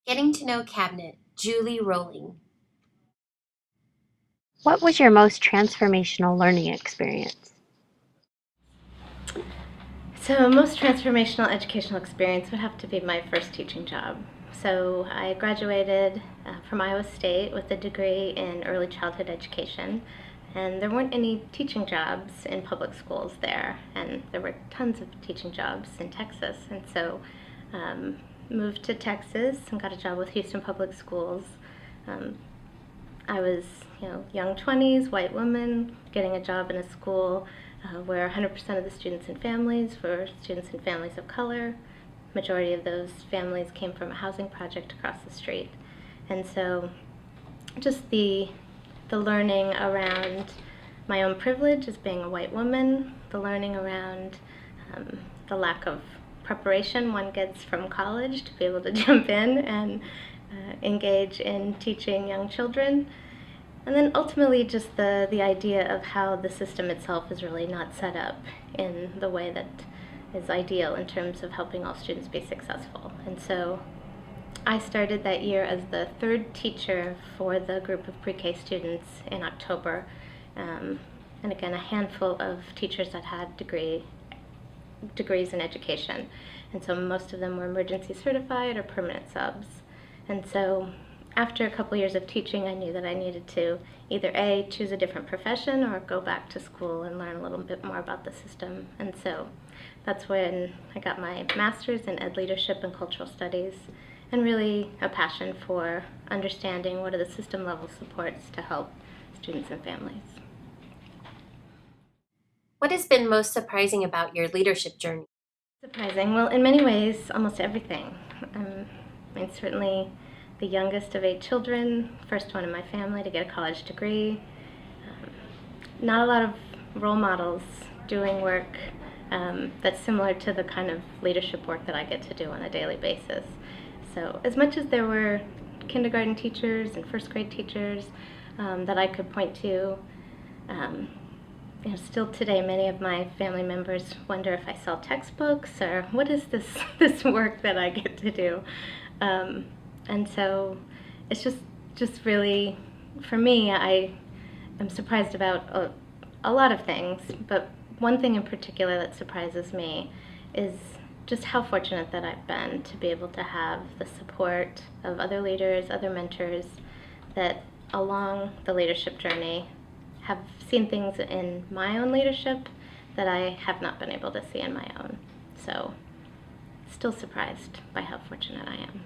Getting to know cabinet, Julie Rowling. What was your most transformational learning experience? So, most transformational educational experience would have to be my first teaching job. So, I graduated from Iowa State with a degree in early childhood education, and there weren't any teaching jobs in public schools there, and there were tons of teaching jobs in Texas. And so, moved to Texas and got a job with Houston Public Schools. Um, I was, young 20s, white woman, getting a job in a school where 100% of the students and families were students and families of color. Majority of those families came from a housing project across the street. And so just the learning around my own privilege as being a white woman, the learning around the lack of preparation one gets from college to be able to jump in and engage in teaching young children. And then ultimately just the idea of how the system itself is really not set up in the way that is ideal in terms of helping all students be successful. And so I started that year as the third teacher for the group of pre-K students in October. And again, a handful of teachers that had degrees in education. And so most of them were emergency certified or permanent subs. And so after a couple years of teaching, I knew that I needed to either A, choose a different profession or go back to school and learn a little bit more about the system. And so that's when I got my master's in Ed Leadership and Cultural Studies, and really a passion for understanding what are the system level supports to help students and families. What has been most surprising about your leadership journey? Surprising? Well, in many ways, almost everything. Certainly the youngest of 8 children, first one in my family to get a college degree. Not a lot of role models doing work that's similar to the kind of leadership work that I get to do on a daily basis. So as much as there were kindergarten teachers and first grade teachers that I could point to, still today many of my family members wonder if I sell textbooks or what is this work that I get to do. And so it's just really, for me, I am surprised about a lot of things, but one thing in particular that surprises me is just how fortunate that I've been to be able to have the support of other leaders, other mentors that along the leadership journey have seen things in my own leadership that I have not been able to see in my own. So still surprised by how fortunate I am.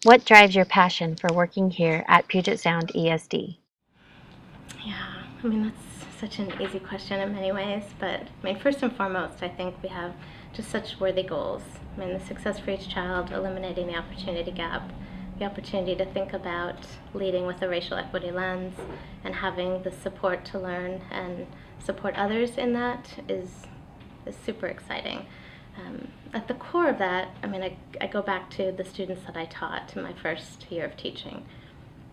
What drives your passion for working here at Puget Sound ESD? Yeah, that's such an easy question in many ways, but first and foremost, I think we have just such worthy goals. The Success for Each Child, eliminating the opportunity gap, the opportunity to think about leading with a racial equity lens, and having the support to learn and support others in that is super exciting. At the core of that, I go back to the students that I taught in my first year of teaching.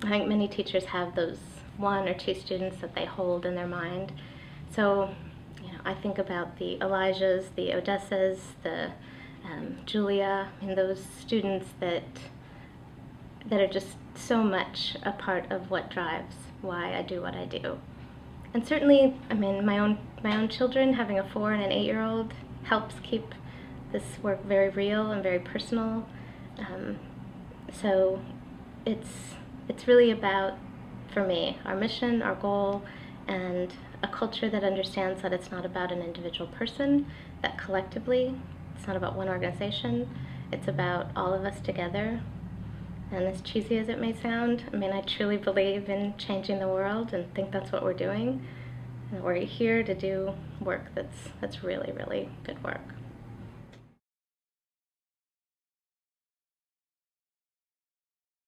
I think many teachers have those 1 or 2 students that they hold in their mind. So, I think about the Elijahs, the Odessas, the Julia, and those students that are just so much a part of what drives why I do what I do. And certainly, my own children, having a 4 and an 8-year-old, helps keep this work very real and very personal. So it's really about, for me, our mission, our goal, and a culture that understands that it's not about an individual person, that collectively, it's not about one organization, it's about all of us together. And as cheesy as it may sound, I truly believe in changing the world and think that's what we're doing. And we're here to do work that's really, really good work.